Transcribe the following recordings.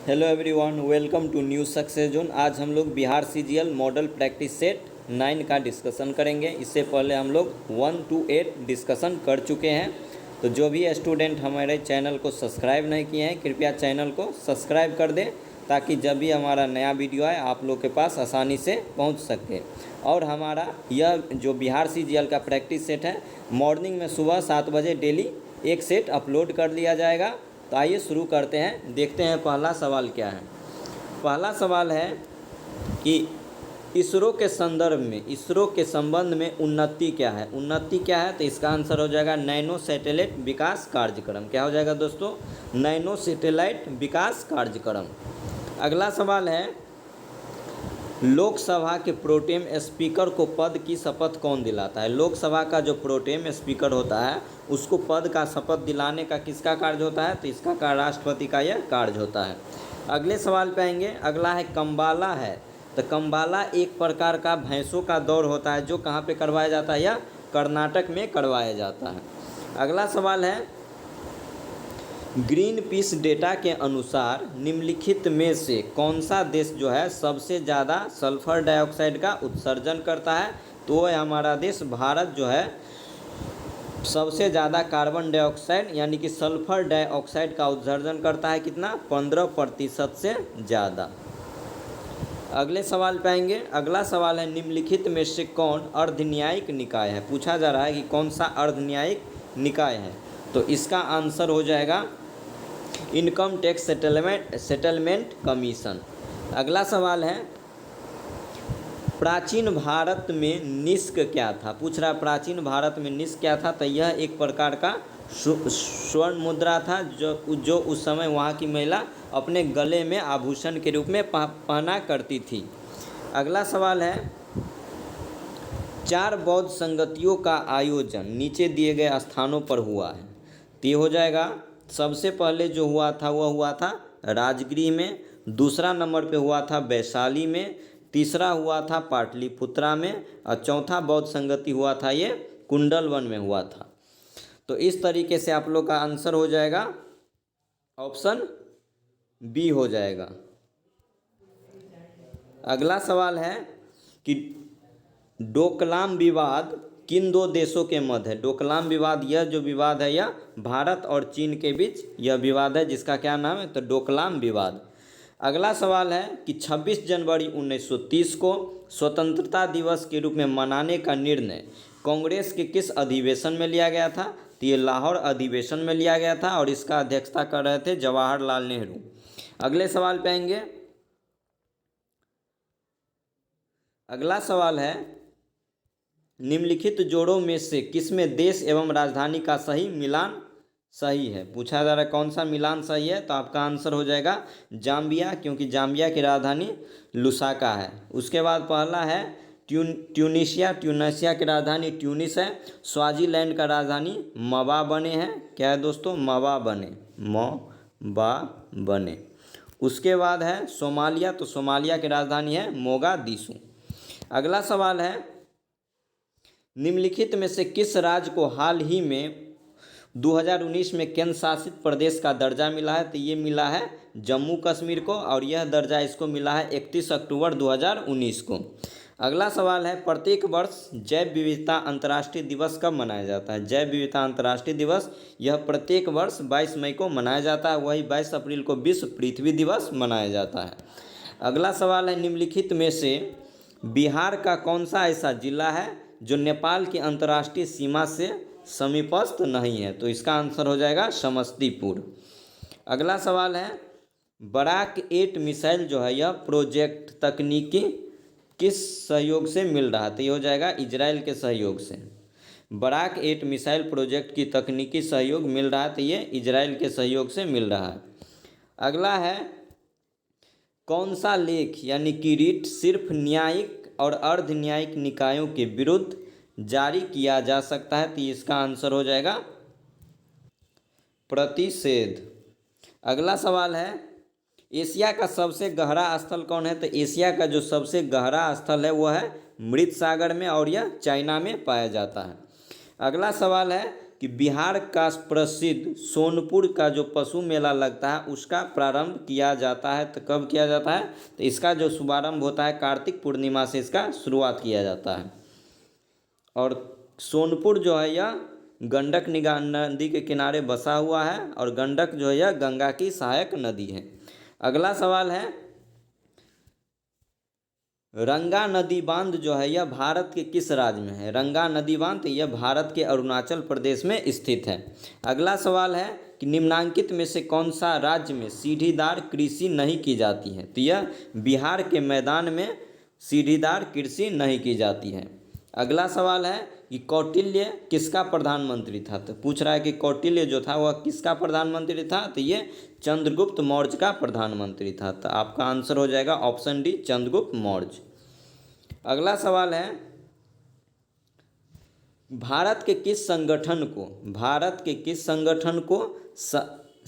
Hello everyone, welcome to new success zone. आज हम लोग Bihar CGL model practice set 9 का डिस्कशन करेंगे। इससे पहले हम लोग 1 to 8 डिस्कशन कर चुके हैं। तो जो भी स्टूडेंट हमारे चैनल को सब्सक्राइब नहीं किए हैं, कृपया चैनल को सब्सक्राइब कर दें ताकि जब भी हमारा नया वीडियो आए आप लोग के पास आसानी से पहुंच सके। और हमारा यह जो बिहार सीजीएल का प्रैक्टिस सेट है, मॉर्निंग में सुबह 7 बजे डेली एक सेट अपलोड कर दिया जाएगा। तो आइए शुरू करते हैं, देखते हैं पहला सवाल क्या है। पहला सवाल है कि इसरो के संदर्भ में, इसरो के संबंध में उन्नति क्या है। उन्नति क्या है, तो इसका आंसर हो जाएगा नैनो सैटेलाइट विकास कार्यक्रम। क्या हो जाएगा दोस्तों? नैनो सैटेलाइट विकास कार्यक्रम। अगला सवाल है, लोकसभा के प्रोटेम स्पीकर को पद की शपथ कौन दिलाता है। लोकसभा का जो प्रोटेम स्पीकर होता है उसको पद का शपथ दिलाने का किसका कार्य होता है, तो इसका कार्य राष्ट्रपति का यह कार्य होता है। अगले सवाल पे आएंगे। अगला है कंबाला है, तो कंबाला एक प्रकार का भैंसों का दौड़ होता है जो कहाँ पे करवाया जाता है, या कर्नाटक में करवाया जाता है। अगला सवाल है, ग्रीन पीस डेटा के अनुसार निम्नलिखित में से कौन सा देश जो है सबसे ज़्यादा सल्फर डाइऑक्साइड का उत्सर्जन करता है, तो वह हमारा देश भारत जो है सबसे ज़्यादा कार्बन डाइऑक्साइड यानी कि सल्फर डाइऑक्साइड का उत्सर्जन करता है। कितना? 15% से ज़्यादा। अगले सवाल पे आएंगे। अगला सवाल है, निम्नलिखित में से कौन अर्धन्यायिक निकाय है। पूछा जा रहा है कि कौन सा अर्धन्यायिक निकाय है, तो इसका आंसर हो जाएगा इनकम टैक्स सेटलमेंट कमीशन। अगला सवाल है, प्राचीन भारत में निष्क क्या था। पूछ रहा है प्राचीन भारत में निष्क क्या था, तो यह एक प्रकार का स्वर्ण मुद्रा था जो उस समय वहाँ की महिला अपने गले में आभूषण के रूप में पहना करती थी। अगला सवाल है, 4 बौद्ध संगतियों का आयोजन नीचे दिए गए स्थानों पर हुआ है। तो ये हो जाएगा, सबसे पहले जो हुआ था वह हुआ था राजगृह में, दूसरा नंबर पे हुआ था वैशाली में, तीसरा हुआ था पाटलिपुत्रा में, और चौथा बौद्ध संगति हुआ था ये कुंडलवन में हुआ था। तो इस तरीके से आप लोग का आंसर हो जाएगा ऑप्शन बी हो जाएगा। अगला सवाल है कि डोकलाम विवाद किन 2 देशों के मध्य है। डोकलाम विवाद, यह जो विवाद है यह भारत और चीन के बीच यह विवाद है, जिसका क्या नाम है, तो डोकलाम विवाद। अगला सवाल है कि 26 जनवरी 1930 को स्वतंत्रता दिवस के रूप में मनाने का निर्णय कांग्रेस के किस अधिवेशन में लिया गया था। तो ये लाहौर अधिवेशन में लिया गया था और इसका अध्यक्षता कर रहे थे जवाहरलाल नेहरू। अगले सवाल पे आएंगे। अगला सवाल है, निम्नलिखित जोड़ों में से किसमें देश एवं राजधानी का सही मिलान सही है। पूछा जा रहा है कौन सा मिलान सही है, तो आपका आंसर हो जाएगा जाम्बिया, क्योंकि जाम्बिया की राजधानी लुसाका है। उसके बाद पहला है ट्यूनीशिया की राजधानी ट्यूनिस है। स्वाजीलैंड का राजधानी मवाबने है। क्या है दोस्तों? मवाबने। उसके बाद है सोमालिया, तो सोमालिया की राजधानी है मोगादिशु। अगला सवाल है, निम्नलिखित में से किस राज्य को हाल ही में 2019 में केंद्र शासित प्रदेश का दर्जा मिला है। तो ये मिला है जम्मू कश्मीर को, और यह दर्जा इसको मिला है 31 अक्टूबर 2019 को। अगला सवाल है, प्रत्येक वर्ष जैव विविधता अंतर्राष्ट्रीय दिवस कब मनाया जाता है। जैव विविधता अंतर्राष्ट्रीय दिवस यह प्रत्येक वर्ष 22 मई को मनाया जाता है, वही 22 अप्रैल को विश्व पृथ्वी दिवस मनाया जाता है। अगला सवाल है, निम्नलिखित में से बिहार का कौन सा ऐसा जिला है जो नेपाल की अंतर्राष्ट्रीय सीमा से समीपस्थ नहीं है। तो इसका आंसर हो जाएगा समस्तीपुर। अगला सवाल है, बराक 8 मिसाइल जो है यह प्रोजेक्ट तकनीकी किस सहयोग से मिल रहा है। तो ये हो जाएगा इजराइल के सहयोग से। बराक 8 मिसाइल प्रोजेक्ट की तकनीकी सहयोग मिल रहा है, तो ये इजराइल के सहयोग से मिल रहा है। अगला है, कौन सा लेख यानी कि रिट सिर्फ न्यायिक और अर्ध न्यायिक निकायों के विरुद्ध जारी किया जा सकता है। तो इसका आंसर हो जाएगा प्रतिषेध। अगला सवाल है, एशिया का सबसे गहरा स्थल कौन है। तो एशिया का जो सबसे गहरा स्थल है वह है मृत सागर में, और यह चाइना में पाया जाता है। अगला सवाल है कि बिहार का प्रसिद्ध सोनपुर का जो पशु मेला लगता है उसका प्रारंभ किया जाता है। तो कब किया जाता है? तो इसका जो शुभारंभ होता है कार्तिक पूर्णिमा से इसका शुरुआत किया जाता है। और सोनपुर जो है यह गंडक नदी के किनारे बसा हुआ है और गंडक जो है यह गंगा की सहायक नदी है। अगला सवाल है, रंगा नदी बांध जो है यह भारत के किस राज्य में है? रंगा नदी बांध यह भारत के अरुणाचल प्रदेश में स्थित है। अगला सवाल है कि निम्नांकित में से कौन सा राज्य में सीढ़ीदार कृषि नहीं की जाती है? तो यह बिहार के मैदान में सीढ़ीदार कृषि नहीं की जाती है। अगला सवाल है कि कौटिल्य किसका प्रधानमंत्री था? तो पूछ रहा है कि कौटिल्य जो था वह किसका प्रधानमंत्री था? तो ये चंद्रगुप्त मौर्य का प्रधानमंत्री था। तो आपका आंसर हो जाएगा ऑप्शन डी, चंद्रगुप्त मौर्य। अगला सवाल है, भारत के किस संगठन को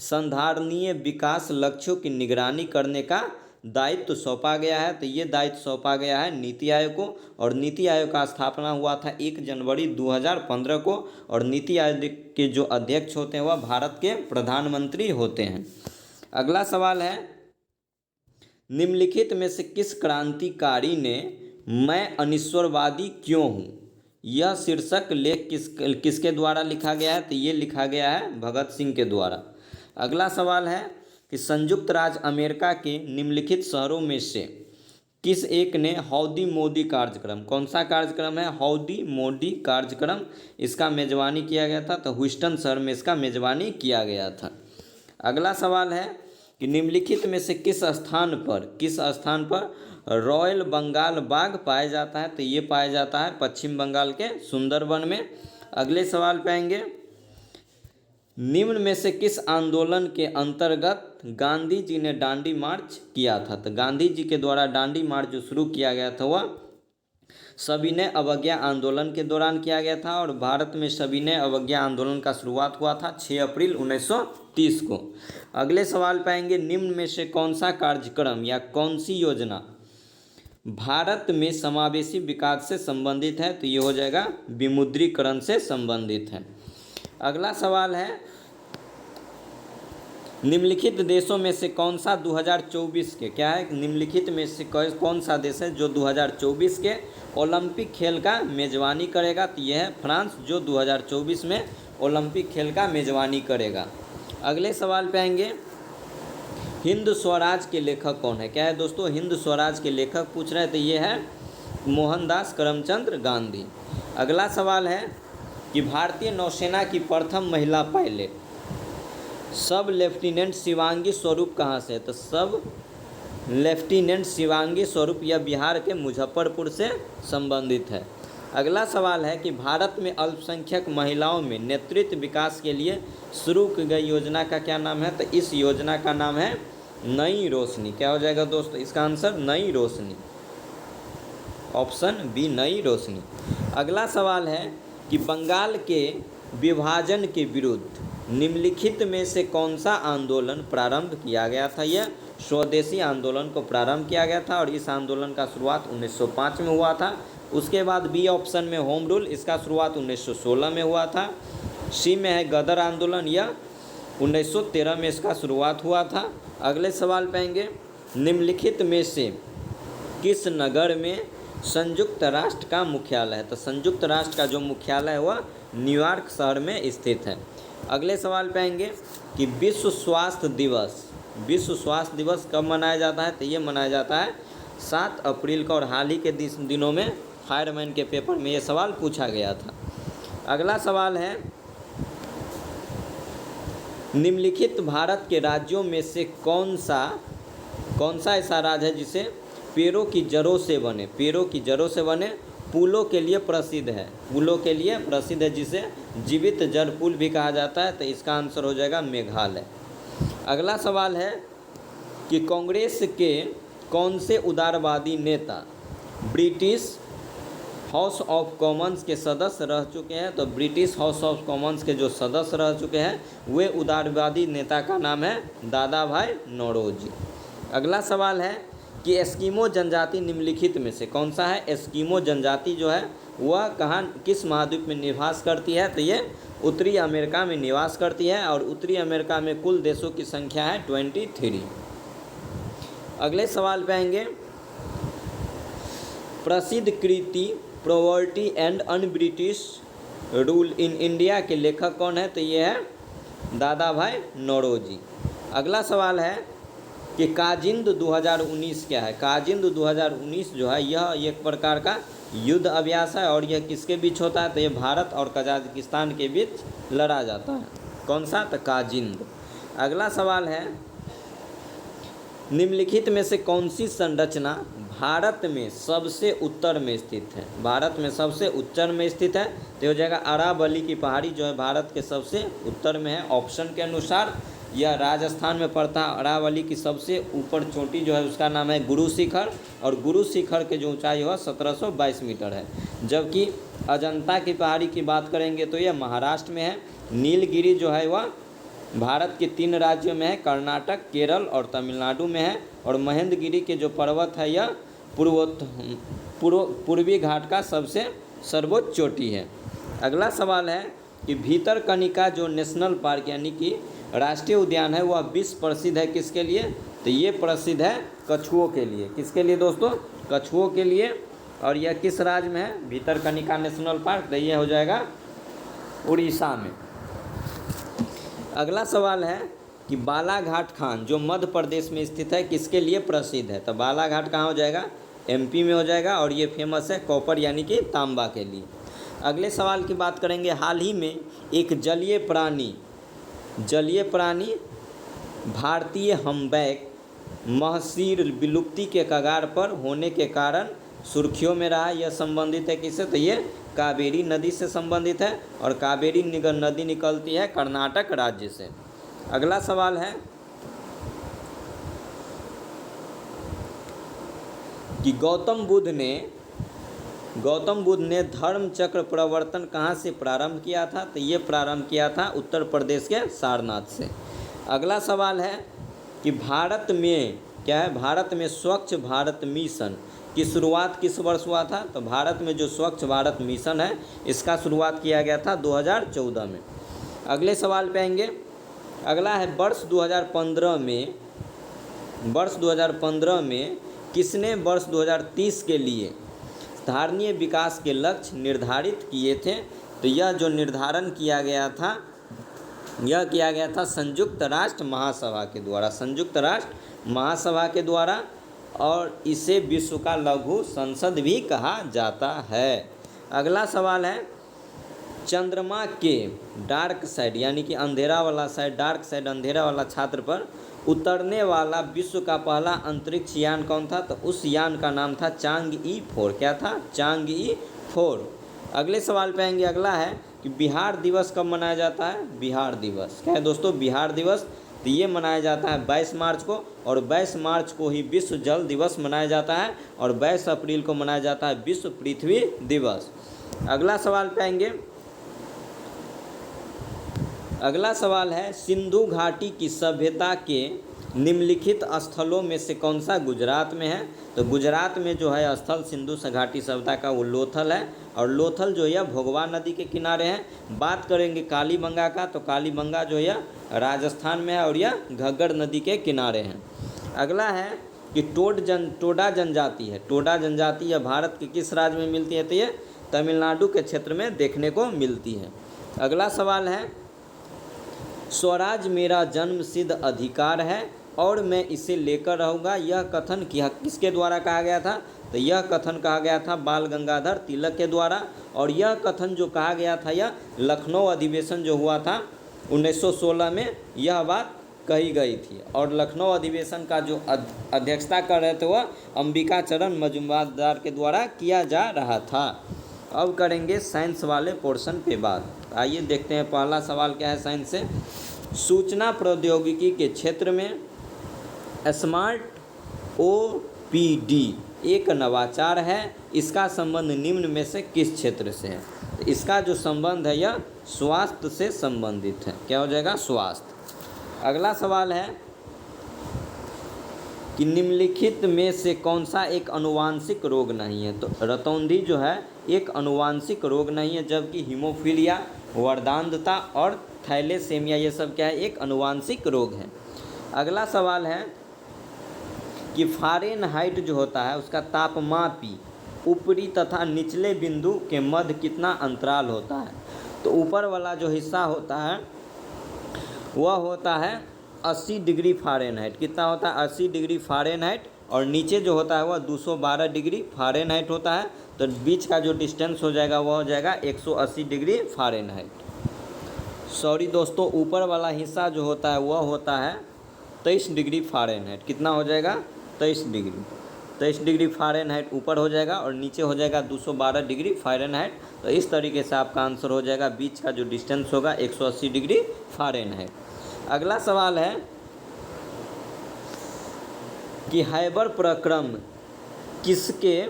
संधारणीय विकास लक्ष्यों की निगरानी करने का दायित्व सौंपा गया है? तो ये दायित्व सौंपा गया है नीति आयोग को। और नीति आयोग का स्थापना हुआ था 1 जनवरी 2015 को। और नीति आयोग के जो अध्यक्ष होते हैं वह भारत के प्रधानमंत्री होते हैं। अगला सवाल है, निम्नलिखित में से किस क्रांतिकारी ने मैं अनिश्वरवादी क्यों हूँ? यह शीर्षक लेख किसके द्वारा लिखा गया है? तो ये लिखा गया है भगत सिंह के द्वारा। अगला सवाल है कि संयुक्त राज्य अमेरिका के निम्नलिखित शहरों में से किस एक ने हौडी मोदी कार्यक्रम, कौन सा कार्यक्रम है? हौडी मोदी कार्यक्रम, इसका मेजबानी किया गया था। तो ह्यूस्टन शहर में इसका मेजबानी किया गया था। अगला सवाल है कि निम्नलिखित में से किस स्थान पर रॉयल बंगाल बाघ पाया जाता है? तो ये पाया जाता है पश्चिम बंगाल के सुंदरबन में। अगले सवाल पे आएंगे, निम्न में से किस आंदोलन के अंतर्गत गांधी जी ने दांडी मार्च किया था? तो गांधी जी के द्वारा दांडी मार्च जो शुरू किया गया था वह सविनय अवज्ञा आंदोलन के दौरान किया गया था। और भारत में सविनय अवज्ञा आंदोलन का शुरुआत हुआ था 6 अप्रैल 1930 को। अगले सवाल पाएंगे, निम्न में से कौन सा कार्यक्रम या कौन सी योजना भारत में समावेशी विकास से संबंधित है? तो ये हो जाएगा विमुद्रीकरण से संबंधित है। अगला सवाल है, निम्नलिखित देशों में से कौन सा 2024 के क्या है? निम्नलिखित में से कौन सा देश है जो 2024 के ओलंपिक खेल का मेजबानी करेगा? तो यह है फ्रांस, जो 2024 में ओलंपिक खेल का मेजबानी करेगा। अगले सवाल पे आएंगे, हिंद स्वराज के लेखक कौन है? क्या है दोस्तों? हिंद स्वराज के लेखक पूछ रहे हैं। तो ये है मोहनदास करमचंद गांधी। अगला सवाल है कि भारतीय नौसेना की प्रथम महिला पायलट सब लेफ्टिनेंट शिवांगी स्वरूप कहाँ से है? तो सब लेफ्टिनेंट शिवांगी स्वरूप यह बिहार के मुजफ्फरपुर से संबंधित है। अगला सवाल है कि भारत में अल्पसंख्यक महिलाओं में नेतृत्व विकास के लिए शुरू की गई योजना का क्या नाम है? तो इस योजना का नाम है नई रोशनी। क्या हो जाएगा दोस्तों इसका answer? Nai Roshni, option B, Nai Roshni. अगला सवाल है कि बंगाल के विभाजन के विरुद्ध निम्नलिखित में से कौन सा आंदोलन प्रारंभ किया गया था? यह स्वदेशी आंदोलन को प्रारंभ किया गया था और इस आंदोलन का शुरुआत 1905 में हुआ था। उसके बाद बी ऑप्शन में होम रूल, इसका शुरुआत 1916 में हुआ था। सी में है गदर आंदोलन, यह 1913 में इसका शुरुआत हुआ था। अगले सवाल पाएंगे, निम्नलिखित में से किस नगर में संयुक्त राष्ट्र का मुख्यालय है? तो संयुक्त राष्ट्र का जो मुख्यालय है वह न्यूयॉर्क शहर में स्थित है। अगले सवाल पे आएंगे कि विश्व स्वास्थ्य दिवस कब मनाया जाता है? तो ये मनाया जाता है 7 अप्रैल को। और हाल ही के दिनों में फायरमैन के पेपर में ये सवाल पूछा गया था। अगला सवाल है, निम्नलिखित भारत के राज्यों में से कौन सा ऐसा राज्य है जिसे पेड़ों की जड़ों से बने पुलों के लिए प्रसिद्ध है, जिसे जीवित जल पुल भी कहा जाता है? तो इसका आंसर हो जाएगा मेघालय। अगला सवाल है कि कांग्रेस के कौन से उदारवादी नेता ब्रिटिश हाउस ऑफ कॉमन्स के सदस्य रह चुके हैं? तो ब्रिटिश हाउस ऑफ कॉमन्स के जो सदस्य रह चुके हैं वे उदारवादी नेता का नाम है दादा भाई नौरोजी। अगला सवाल है कि एस्किमो जनजाति निम्नलिखित में से कौन सा है? एस्किमो जनजाति जो है वह कहाँ किस महाद्वीप में निवास करती है? तो ये उत्तरी अमेरिका में निवास करती है और उत्तरी अमेरिका में कुल देशों की संख्या है 23। अगले सवाल पे आएंगे, प्रसिद्ध कृति poverty and un British rule in India के लेखक कौन है? तो ये है दादा भाई नौरोजी। अगला सवाल है कि काजिंद 2019 क्या है? काजिंद 2019 जो है यह एक प्रकार का युद्ध अभ्यास है और यह किसके बीच होता है? तो ये भारत और कजाकिस्तान के बीच लड़ा जाता है। कौन सा? तो काजिंद। अगला सवाल है, निम्नलिखित में से कौन सी संरचना भारत में सबसे उत्तर में स्थित है? भारत में सबसे उत्तर में स्थित है तो हो जाएगा अरावली की पहाड़ी जो है भारत के सबसे उत्तर में है। ऑप्शन के अनुसार यह राजस्थान में पड़ता है। अरावली की सबसे ऊपर चोटी जो है उसका नाम है गुरु शिखर और गुरु शिखर की जो ऊंचाई है 1722 मीटर है। जबकि अजंता की पहाड़ी की बात करेंगे तो यह महाराष्ट्र में है। नीलगिरी जो है वह भारत के 3 राज्यों में है, कर्नाटक, केरल और तमिलनाडु में है। और महेंद्रगिरी के जो पर्वत है यह पूर्वी घाट का सबसे सर्वोच्च चोटी है। अगला सवाल है कि भीतरकनिका जो नेशनल पार्क यानी कि राष्ट्रीय उद्यान है वह विश्व प्रसिद्ध है किसके लिए? तो ये प्रसिद्ध है कछुओं के लिए। किसके लिए दोस्तों? कछुओं के लिए। और यह किस राज्य में है भीतरकनिका नेशनल पार्क? तो ये हो जाएगा उड़ीसा में। अगला सवाल है कि बालाघाट खान जो मध्य प्रदेश में स्थित है किसके लिए प्रसिद्ध है? तो बालाघाट कहाँ हो जाएगा? एमपी में हो जाएगा और ये फेमस है कॉपर यानी कि तांबा के लिए। अगले सवाल की बात करेंगे, हाल ही में एक जलीय प्राणी भारतीय हम्बैक महसीर विलुप्ति के कगार पर होने के कारण सुर्खियों में रहा। यह संबंधित है किससे? तो ये कावेरी नदी से संबंधित है और कावेरी नदी निकलती है कर्नाटक राज्य से। अगला सवाल है कि गौतम बुद्ध ने धर्म चक्र प्रवर्तन कहाँ से प्रारंभ किया था? तो ये प्रारंभ किया था उत्तर प्रदेश के सारनाथ से। अगला सवाल है कि भारत में क्या है? भारत में स्वच्छ भारत मिशन की शुरुआत किस वर्ष हुआ था? तो भारत में जो स्वच्छ भारत मिशन है इसका शुरुआत किया गया था 2014 में। अगले सवाल पे आएंगे, अगला है वर्ष 2015 में किसने वर्ष 2030 के लिए धारणीय विकास के लक्ष्य निर्धारित किए थे? तो यह जो निर्धारण किया गया था यह किया गया था संयुक्त राष्ट्र महासभा के द्वारा और इसे विश्व का लघु संसद भी कहा जाता है। अगला सवाल है, चंद्रमा के डार्क साइड यानी कि अंधेरा वाला साइड, डार्क साइड अंधेरा वाला छात्र पर उतरने वाला विश्व का पहला अंतरिक्ष यान कौन था? तो उस यान का नाम था चांगई 4। क्या था? चांगई 4। अगले सवाल पे आएंगे, अगला है कि बिहार दिवस कब मनाया जाता है? बिहार दिवस क्या है दोस्तों? बिहार दिवस तो ये मनाया जाता है 22 मार्च को और 22 मार्च को ही विश्व जल दिवस मनाया जाता है और 22 अप्रैल को मनाया जाता है विश्व पृथ्वी दिवस। अगला सवाल पे आएंगे, अगला सवाल है सिंधु घाटी की सभ्यता के निम्नलिखित स्थलों में से कौन सा गुजरात में है? तो गुजरात में जो है स्थल सिंधु घाटी सभ्यता का वो लोथल है और लोथल जो है भोगवा नदी के किनारे है। बात करेंगे कालीबंगा का तो कालीबंगा जो है राजस्थान में है और यह घग्गर नदी के किनारे हैं। अगला है कि टोडा जनजाति है। टोडा जनजाति यह भारत के किस राज्य में मिलती है? तो ये तमिलनाडु के क्षेत्र में देखने को मिलती है। अगला सवाल है, स्वराज मेरा जन्मसिद्ध अधिकार है और मैं इसे लेकर रहूँगा, यह कथन किसके द्वारा कहा गया था? तो यह कथन कहा गया था बाल गंगाधर तिलक के द्वारा और यह कथन जो कहा गया था यह लखनऊ अधिवेशन जो हुआ था 1916 में यह बात कही गई थी और लखनऊ अधिवेशन का जो अध्यक्षता कर रहे थे वह अंबिका चरण मजुमदार के द्वारा किया जा रहा था। अब करेंगे साइंस वाले पोर्शन पे बात। आइए देखते हैं पहला सवाल क्या है साइंस से। सूचना प्रौद्योगिकी के क्षेत्र में स्मार्ट ओपीडी एक नवाचार है, इसका संबंध निम्न में से किस क्षेत्र से है? तो इसका जो संबंध है यह स्वास्थ्य से संबंधित है। क्या हो जाएगा? स्वास्थ्य। अगला सवाल है कि निम्नलिखित में से कौन सा एक अनुवांशिक रोग नहीं है। तो रतौंधी जो है एक अनुवांशिक रोग नहीं है, जबकि हीमोफीलिया, वर्दांधता और थैलेसेमिया ये सब क्या है, एक अनुवांशिक रोग है। अगला सवाल है कि फ़ारेनहाइट जो होता है उसका तापमापी ऊपरी तथा निचले बिंदु के मध्य कितना अंतराल होता है। तो ऊपर वाला जो हिस्सा होता है वह होता है 80 डिग्री फ़ारेनहाइट। कितना होता है, 80 डिग्री फ़ारेनहाइट। और नीचे जो होता है वह 212 डिग्री फ़ारेनहाइट होता है। तो बीच का जो डिस्टेंस हो जाएगा वह हो जाएगा 180 डिग्री फ़ारेनहाइट। सॉरी दोस्तों, ऊपर वाला हिस्सा जो होता है वह होता है 23 डिग्री फ़ारेनहाइट। कितना हो जाएगा, 23 डिग्री फ़ारेनहाइट ऊपर हो जाएगा और नीचे हो जाएगा 212 डिग्री फ़ारेनहाइट। तो इस तरीके से आपका आंसर हो जाएगा, बीच का जो डिस्टेंस होगा 180 डिग्री फ़ारेनहाइट। अगला सवाल है कि हैबर प्रक्रम किसके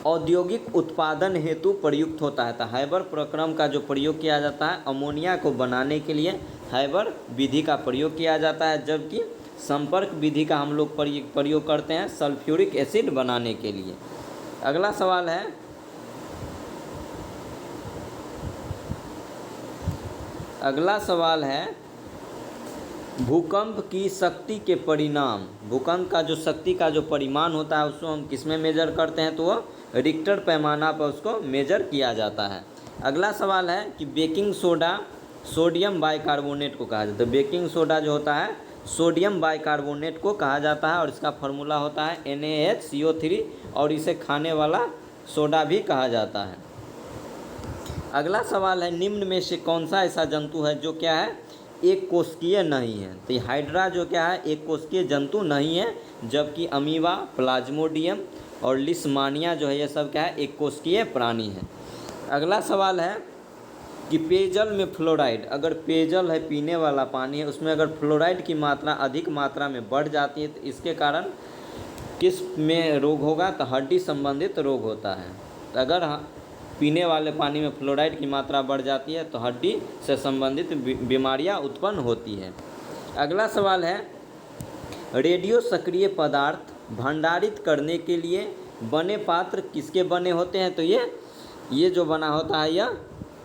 औद्योगिक उत्पादन हेतु प्रयुक्त होता है। तो हैबर प्रक्रम का जो प्रयोग किया जाता है अमोनिया को बनाने के लिए हैबर विधि का प्रयोग किया जाता है, जबकि संपर्क विधि का हम लोग प्रयोग करते हैं सल्फ्यूरिक एसिड बनाने के लिए। अगला सवाल है भूकंप की शक्ति के परिणाम, भूकंप का जो शक्ति का जो परिमाण होता है उसको हम किस में मेजर करते हैं। तो वो रिक्टर पैमाना पर उसको मेजर किया जाता है। अगला सवाल है कि बेकिंग सोडा सोडियम बाइकार्बोनेट को कहा जाता है। बेकिंग सोडा जो होता है सोडियम बाइकार्बोनेट को कहा जाता है और इसका फार्मूला होता है NaHCO3 और इसे खाने वाला सोडा भी कहा जाता है। अगला सवाल है निम्न में से कौन सा ऐसा जंतु है जो क्या है, एक कोशिकीय नहीं है। तो ये हाइड्रा जो क्या है, एक कोशिकीय जंतु नहीं है, जबकि अमीबा, प्लाज्मोडियम और लिस्मानिया जो है ये सब क्या है, एक कोशिकीय प्राणी है। अगला सवाल है कि पेयजल में फ्लोराइड, अगर पेयजल है पीने वाला पानी है उसमें अगर फ्लोराइड की मात्रा अधिक मात्रा में बढ़ जाती है तो इसके कारण किस में रोग होगा। तो हड्डी संबंधित रोग होता है। तो अगर पीने वाले पानी में फ्लोराइड की मात्रा बढ़ जाती है तो हड्डी से संबंधित बीमारियां उत्पन्न होती है। अगला सवाल है रेडियो सक्रिय पदार्थ भंडारित करने के लिए बने पात्र किसके बने होते हैं। तो ये जो बना होता है यह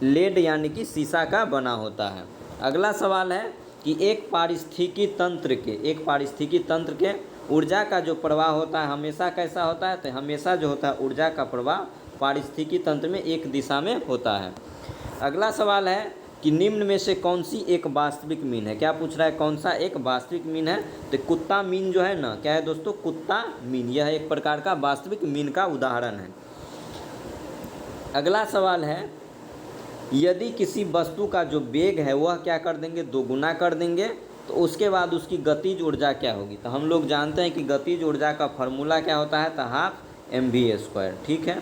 लेड यानी कि शीशा का बना होता है। अगला सवाल है कि एक पारिस्थितिकी तंत्र के ऊर्जा का जो प्रवाह होता है हमेशा कैसा होता है। तो हमेशा जो होता है ऊर्जा का प्रवाह पारिस्थितिकी तंत्र में एक दिशा में होता है। अगला सवाल है कि निम्न में से कौन सी एक वास्तविक मीन है। क्या पूछ रहा है, कौन सा एक वास्तविक मीन है। तो कुत्ता मीन जो है ना, क्या है दोस्तों, कुत्ता मीन, यह एक प्रकार का वास्तविक मीन का उदाहरण है। अगला सवाल है यदि किसी वस्तु का जो वेग है वह क्या कर देंगे, दोगुना कर देंगे, तो उसके बाद उसकी गतिज ऊर्जा क्या होगी। तो हम लोग जानते हैं कि गतिज ऊर्जा का फॉर्मूला क्या होता है, तो 12 mv²। ठीक है,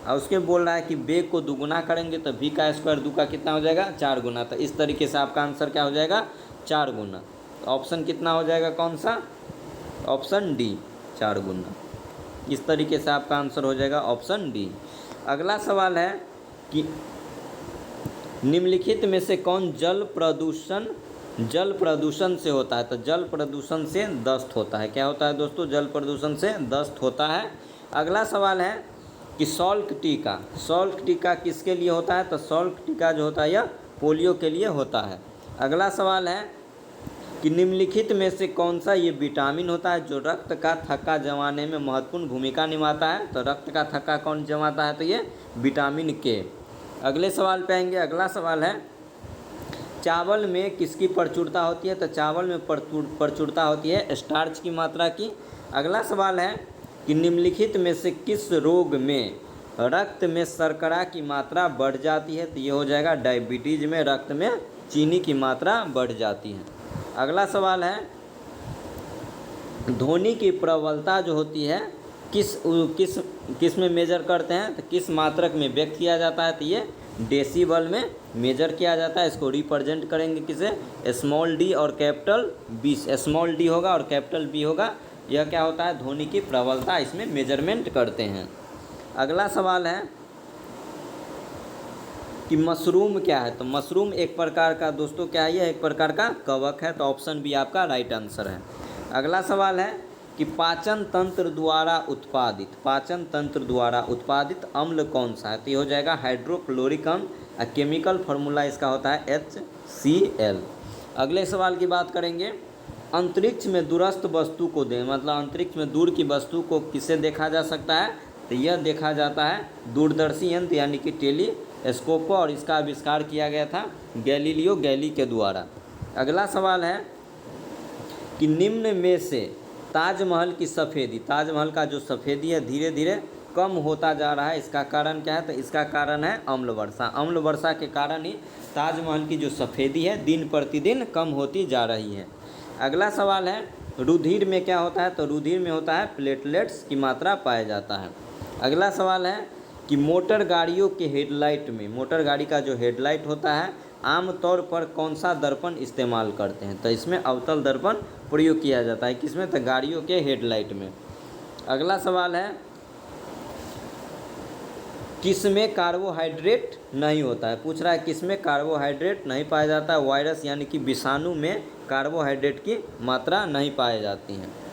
और उसके बोल रहा है कि वेग को दुगुना करेंगे तो v का स्क्वायर दू का कितना हो जाएगा, 4 गुना। तो इस तरीके से आपका आंसर क्या हो जाएगा, 4 गुना। तो ऑप्शन कितना हो जाएगा, कौन सा, ऑप्शन डी, 4 गुना। इस तरीके से आपका आंसर हो जाएगा ऑप्शन डी। अगला सवाल है कि निम्नलिखित में से कौन जल प्रदूषण से होता है। तो जल प्रदूषण से दस्त होता है। क्या होता है दोस्तों, जल प्रदूषण से दस्त होता है। अगला सवाल है कि सॉल्ट टीका किसके लिए होता है। तो सॉल्ट टीका जो होता है यह पोलियो के लिए होता है। अगला सवाल है कि निम्नलिखित में से कौन सा ये विटामिन होता है जो रक्त का थक्का जमाने में महत्वपूर्ण भूमिका निभाता है। तो रक्त का थक्का कौन जमाता है, तो ये विटामिन के। अगले सवाल पे आएंगे। अगला सवाल है चावल में किसकी प्रचुरता होती है। तो चावल में प्रचुरता होती है स्टार्च की मात्रा की। अगला सवाल है कि निम्नलिखित में से किस रोग में रक्त में शर्करा की मात्रा बढ़ जाती है। तो ये हो जाएगा डायबिटीज़ में रक्त में चीनी की मात्रा बढ़ जाती है। अगला सवाल है ध्वनि की प्रबलता जो होती है किस में मेजर करते हैं। तो किस मात्रक में व्यक्त किया जाता है। तो ये डेसिबल में मेजर किया जाता है। इसको रिप्रेजेंट करेंगे किसे, स्मॉल डी और कैपिटल बी। स्मॉल डी होगा और कैपिटल बी होगा। यह क्या होता है, ध्वनि की प्रबलता, इसमें मेजरमेंट करते हैं। अगला सवाल है कि मशरूम क्या है। तो मशरूम एक प्रकार का दोस्तों क्या है, यह एक प्रकार का कवक है। तो ऑप्शन बी आपका राइट आंसर है। अगला सवाल है कि पाचन तंत्र द्वारा उत्पादित अम्ल कौन सा है? तो ये हो जाएगा हाइड्रोक्लोरिक अम्ल। केमिकल फार्मूला इसका होता है HCl। अगले सवाल की बात करेंगे, अंतरिक्ष में दूरस्थ वस्तु को दें, मतलब अंतरिक्ष में दूर की वस्तु को किससे देखा जा सकता है? तो यह देखा जाता है दूरदर्शी यंत्र यानी कि टेलीस्कोप, और इसका आविष्कार किया गया था गैलीलियो गैली के द्वारा। अगला सवाल है कि निम्न में से ताजमहल की सफ़ेदी, ताजमहल का जो सफ़ेदी है धीरे धीरे कम होता जा रहा है, इसका कारण क्या है? तो इसका कारण है अम्ल वर्षा। अम्ल वर्षा के कारण ही ताजमहल की जो सफ़ेदी है दिन प्रतिदिन कम होती जा रही है। अगला सवाल है, रुधिर में क्या होता है? तो रुधिर में होता है प्लेटलेट्स की मात्रा पाया जाता है। अगला सवाल है कि मोटर गाड़ियों के हेडलाइट में, मोटर गाड़ी का जो हेडलाइट होता है आमतौर पर कौन सा दर्पण इस्तेमाल करते हैं? तो इसमें अवतल दर्पण प्रयोग किया जाता है। किसमें? तो गाड़ियों के हेडलाइट में। अगला सवाल है, किसमें कार्बोहाइड्रेट नहीं होता है? पूछ रहा है किसमें कार्बोहाइड्रेट नहीं पाया जाता है? वायरस यानी कि विषाणु में कार्बोहाइड्रेट की मात्रा नहीं पाई जाती है।